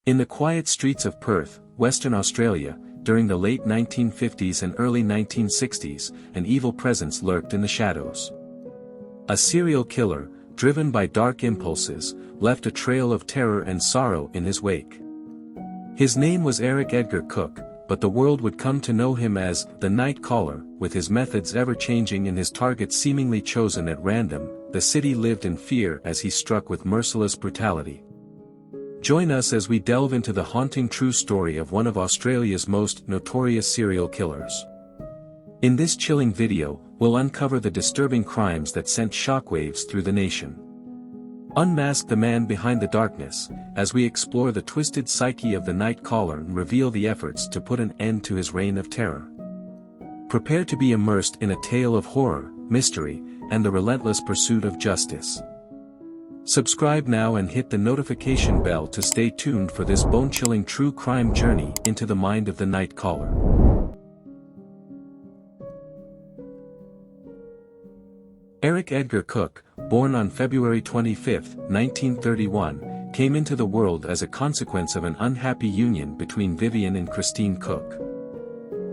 In the quiet streets of Perth, Western Australia, during the late 1950s and early 1960s, an evil presence lurked in the shadows. A serial killer, driven by dark impulses, left a trail of terror and sorrow in his wake. His name was Eric Edgar Cooke, but the world would come to know him as the Night Caller. With his methods ever-changing and his targets seemingly chosen at random, the city lived in fear as he struck with merciless brutality. Join us as we delve into the haunting true story of one of Australia's most notorious serial killers. In this chilling video, we'll uncover the disturbing crimes that sent shockwaves through the nation. Unmask the man behind the darkness, as we explore the twisted psyche of the Night Caller and reveal the efforts to put an end to his reign of terror. Prepare to be immersed in a tale of horror, mystery, and the relentless pursuit of justice. Subscribe now and hit the notification bell to stay tuned for this bone-chilling true crime journey into the mind of the Night Caller. Eric Edgar Cooke, born on February 25, 1931, came into the world as a consequence of an unhappy union between Vivian and Christine Cooke.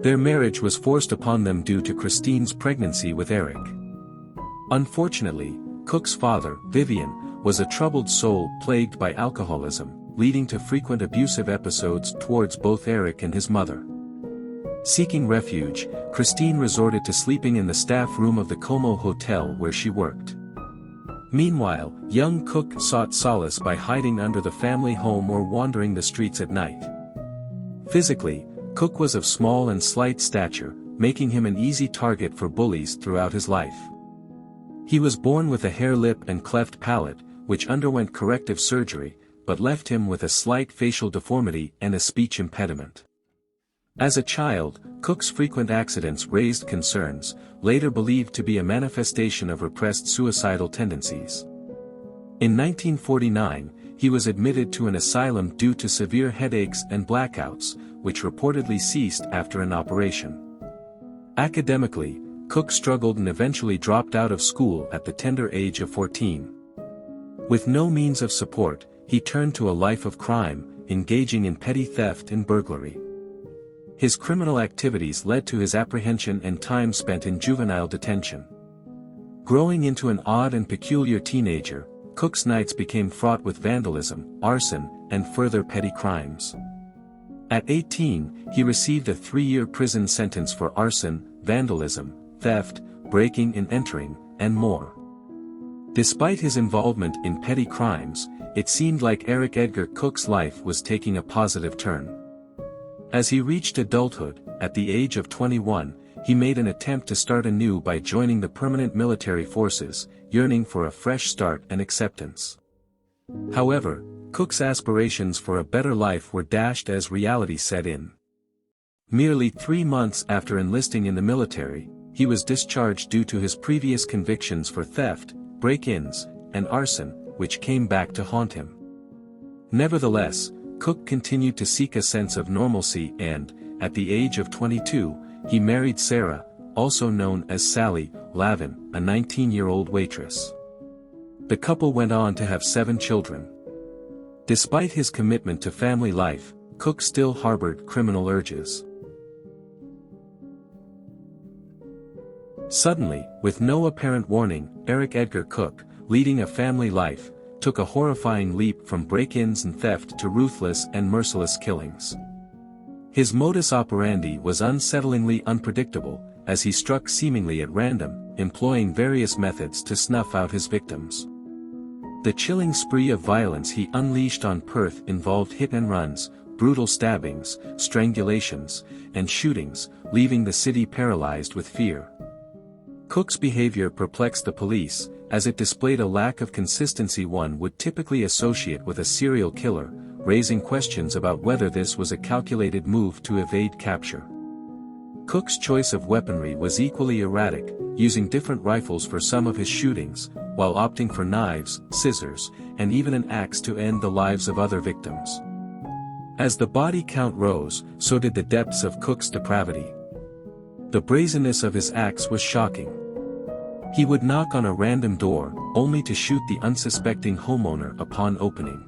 Their marriage was forced upon them due to Christine's pregnancy with Eric. Unfortunately, Cooke's father, Vivian, was a troubled soul plagued by alcoholism, leading to frequent abusive episodes towards both Eric and his mother. Seeking refuge, Christine resorted to sleeping in the staff room of the Como Hotel where she worked. Meanwhile, young Cooke sought solace by hiding under the family home or wandering the streets at night. Physically, Cooke was of small and slight stature, making him an easy target for bullies throughout his life. He was born with a hair lip and cleft palate, which underwent corrective surgery, but left him with a slight facial deformity and a speech impediment. As a child, Cooke's frequent accidents raised concerns, later believed to be a manifestation of repressed suicidal tendencies. In 1949, he was admitted to an asylum due to severe headaches and blackouts, which reportedly ceased after an operation. Academically, Cooke struggled and eventually dropped out of school at the tender age of 14. With no means of support, he turned to a life of crime, engaging in petty theft and burglary. His criminal activities led to his apprehension and time spent in juvenile detention. Growing into an odd and peculiar teenager, Cooke's nights became fraught with vandalism, arson, and further petty crimes. At 18, he received a 3-year prison sentence for arson, vandalism, theft, breaking and entering, and more. Despite his involvement in petty crimes, it seemed like Eric Edgar Cooke's life was taking a positive turn. As he reached adulthood, at the age of 21, he made an attempt to start anew by joining the permanent military forces, yearning for a fresh start and acceptance. However, Cooke's aspirations for a better life were dashed as reality set in. Merely 3 months after enlisting in the military, he was discharged due to his previous convictions for theft, break-ins, and arson, which came back to haunt him. Nevertheless, Cooke continued to seek a sense of normalcy and, at the age of 22, he married Sarah, also known as Sally, Lavin, a 19-year-old waitress. The couple went on to have 7 children. Despite his commitment to family life, Cooke still harbored criminal urges. Suddenly, with no apparent warning, Eric Edgar Cooke, leading a family life, took a horrifying leap from break-ins and theft to ruthless and merciless killings. His modus operandi was unsettlingly unpredictable, as he struck seemingly at random, employing various methods to snuff out his victims. The chilling spree of violence he unleashed on Perth involved hit-and-runs, brutal stabbings, strangulations, and shootings, leaving the city paralyzed with fear. Cooke's behavior perplexed the police, as it displayed a lack of consistency one would typically associate with a serial killer, raising questions about whether this was a calculated move to evade capture. Cooke's choice of weaponry was equally erratic, using different rifles for some of his shootings, while opting for knives, scissors, and even an axe to end the lives of other victims. As the body count rose, so did the depths of Cooke's depravity. The brazenness of his acts was shocking. He would knock on a random door, only to shoot the unsuspecting homeowner upon opening.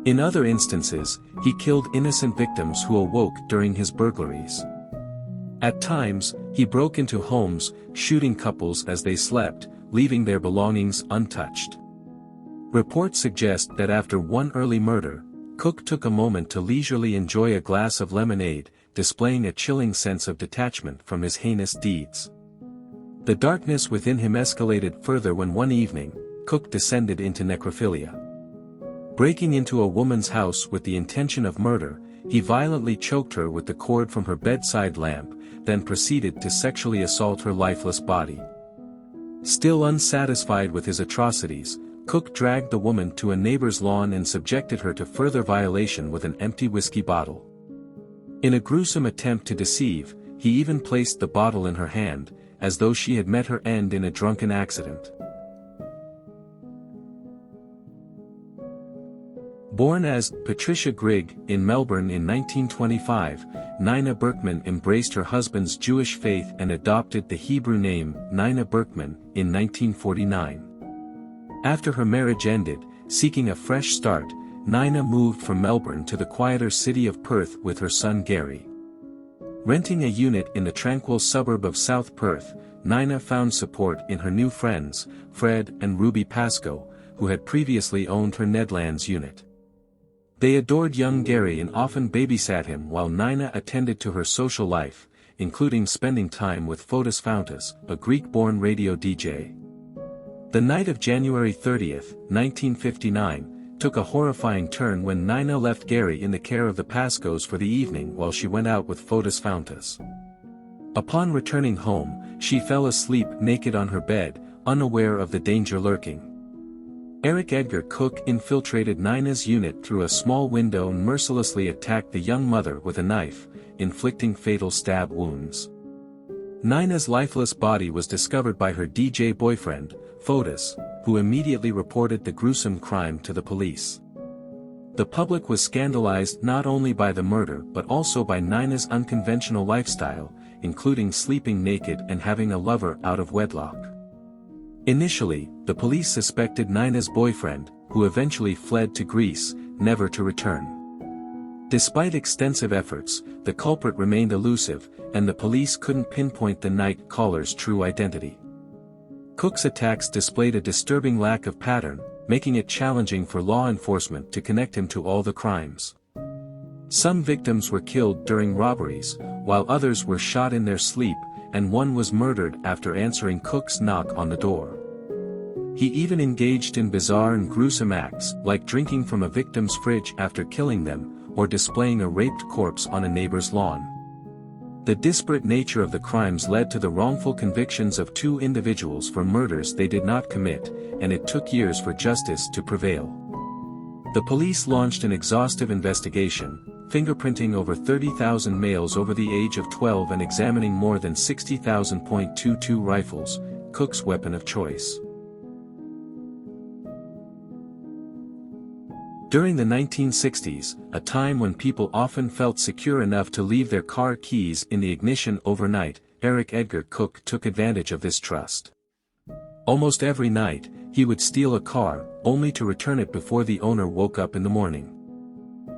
In other instances, he killed innocent victims who awoke during his burglaries. At times, he broke into homes, shooting couples as they slept, leaving their belongings untouched. Reports suggest that after one early murder, Cooke took a moment to leisurely enjoy a glass of lemonade, displaying a chilling sense of detachment from his heinous deeds. The darkness within him escalated further when one evening, Cooke descended into necrophilia. Breaking into a woman's house with the intention of murder, he violently choked her with the cord from her bedside lamp, then proceeded to sexually assault her lifeless body. Still unsatisfied with his atrocities, Cooke dragged the woman to a neighbor's lawn and subjected her to further violation with an empty whiskey bottle. In a gruesome attempt to deceive, he even placed the bottle in her hand, as though she had met her end in a drunken accident. Born as Patricia Grigg in Melbourne in 1925, Pnina Berkman embraced her husband's Jewish faith and adopted the Hebrew name Pnina Berkman in 1949. After her marriage ended, seeking a fresh start, Pnina moved from Melbourne to the quieter city of Perth with her son Gary. Renting a unit in the tranquil suburb of South Perth, Pnina found support in her new friends, Fred and Ruby Pascoe, who had previously owned her Nedlands unit. They adored young Gary and often babysat him while Pnina attended to her social life, including spending time with Fotis Fountas, a Greek-born radio DJ. The night of January 30, 1959, took a horrifying turn when Pnina left Gary in the care of the Pascoes for the evening while she went out with Fotis Fountas. Upon returning home, she fell asleep naked on her bed, unaware of the danger lurking. Eric Edgar Cooke infiltrated Pnina's unit through a small window and mercilessly attacked the young mother with a knife, inflicting fatal stab wounds. Pnina's lifeless body was discovered by her DJ boyfriend, Fotis, who immediately reported the gruesome crime to the police. The public was scandalized not only by the murder but also by Pnina's unconventional lifestyle, including sleeping naked and having a lover out of wedlock. Initially, the police suspected Pnina's boyfriend, who eventually fled to Greece, never to return. Despite extensive efforts, the culprit remained elusive, and the police couldn't pinpoint the night caller's true identity. Cooke's attacks displayed a disturbing lack of pattern, making it challenging for law enforcement to connect him to all the crimes. Some victims were killed during robberies, while others were shot in their sleep, and one was murdered after answering Cooke's knock on the door. He even engaged in bizarre and gruesome acts, like drinking from a victim's fridge after killing them, or displaying a raped corpse on a neighbor's lawn. The disparate nature of the crimes led to the wrongful convictions of two individuals for murders they did not commit, and it took years for justice to prevail. The police launched an exhaustive investigation, fingerprinting over 30,000 males over the age of 12 and examining more than 60,000 .22 rifles, Cooke's weapon of choice. During the 1960s, a time when people often felt secure enough to leave their car keys in the ignition overnight, Eric Edgar Cooke took advantage of this trust. Almost every night, he would steal a car, only to return it before the owner woke up in the morning.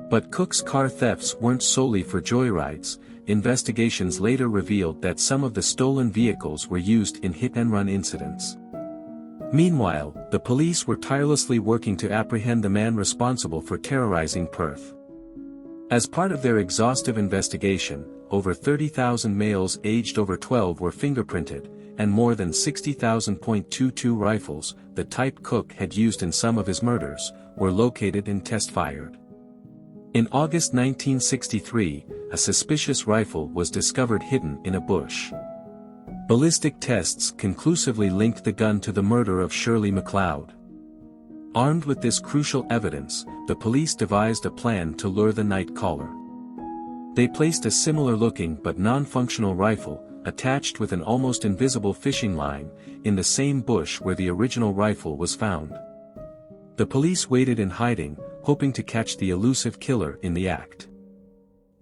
But Cooke's car thefts weren't solely for joyrides. Investigations later revealed that some of the stolen vehicles were used in hit-and-run incidents. Meanwhile, the police were tirelessly working to apprehend the man responsible for terrorizing Perth. As part of their exhaustive investigation, over 30,000 males aged over 12 were fingerprinted, and more than 60,000 .22 rifles, the type Cooke had used in some of his murders, were located and test-fired. In August 1963, a suspicious rifle was discovered hidden in a bush. Ballistic tests conclusively linked the gun to the murder of Shirley MacLeod. Armed with this crucial evidence, the police devised a plan to lure the night caller. They placed a similar-looking but non-functional rifle, attached with an almost invisible fishing line, in the same bush where the original rifle was found. The police waited in hiding, hoping to catch the elusive killer in the act.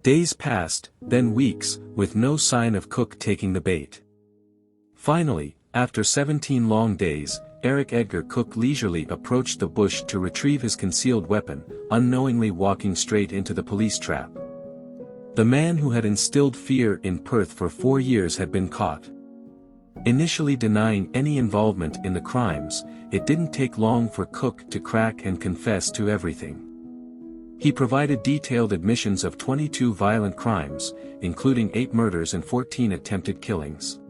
Days passed, then weeks, with no sign of Cooke taking the bait. Finally, after 17 long days, Eric Edgar Cooke leisurely approached the bush to retrieve his concealed weapon, unknowingly walking straight into the police trap. The man who had instilled fear in Perth for 4 years had been caught. Initially denying any involvement in the crimes, it didn't take long for Cooke to crack and confess to everything. He provided detailed admissions of 22 violent crimes, including 8 murders and 14 attempted killings.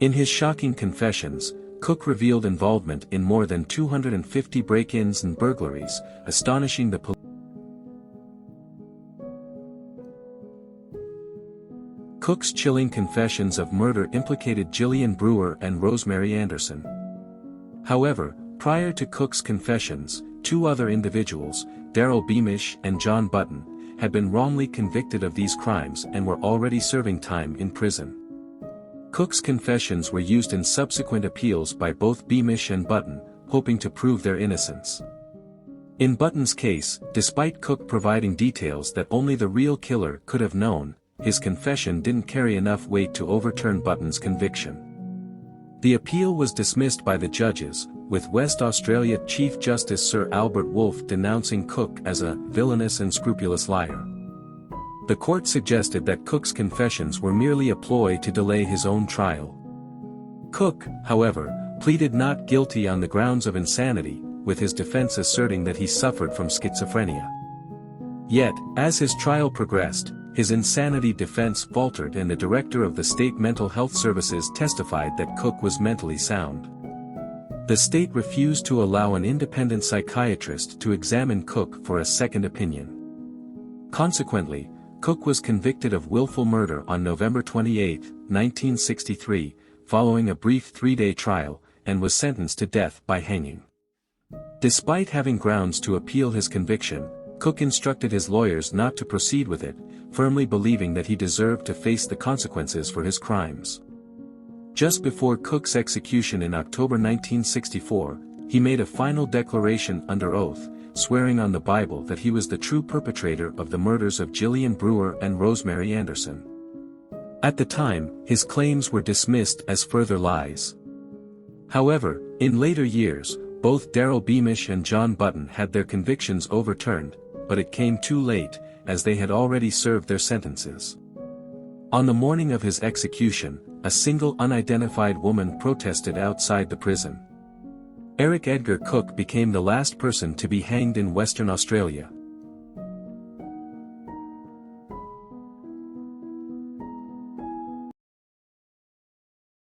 In his shocking confessions, Cooke revealed involvement in more than 250 break-ins and burglaries, astonishing the police. Cooke's chilling confessions of murder implicated Gillian Brewer and Rosemary Anderson. However, prior to Cooke's confessions, 2 other individuals, Daryl Beamish and John Button, had been wrongly convicted of these crimes and were already serving time in prison. Cooke's confessions were used in subsequent appeals by both Beamish and Button, hoping to prove their innocence. In Button's case, despite Cooke providing details that only the real killer could have known, his confession didn't carry enough weight to overturn Button's conviction. The appeal was dismissed by the judges, with West Australia Chief Justice Sir Albert Wolfe denouncing Cooke as a villainous and scrupulous liar. The court suggested that Cooke's confessions were merely a ploy to delay his own trial. Cooke, however, pleaded not guilty on the grounds of insanity, with his defense asserting that he suffered from schizophrenia. Yet, as his trial progressed, his insanity defense faltered and the director of the state mental health services testified that Cooke was mentally sound. The state refused to allow an independent psychiatrist to examine Cooke for a second opinion. Consequently, Cooke was convicted of willful murder on November 28, 1963, following a brief 3-day trial, and was sentenced to death by hanging. Despite having grounds to appeal his conviction, Cooke instructed his lawyers not to proceed with it, firmly believing that he deserved to face the consequences for his crimes. Just before Cooke's execution in October 1964, he made a final declaration under oath, swearing on the Bible that he was the true perpetrator of the murders of Gillian Brewer and Rosemary Anderson. At the time, his claims were dismissed as further lies. However, in later years, both Daryl Beamish and John Button had their convictions overturned, but it came too late, as they had already served their sentences. On the morning of his execution, a single unidentified woman protested outside the prison. Eric Edgar Cooke became the last person to be hanged in Western Australia.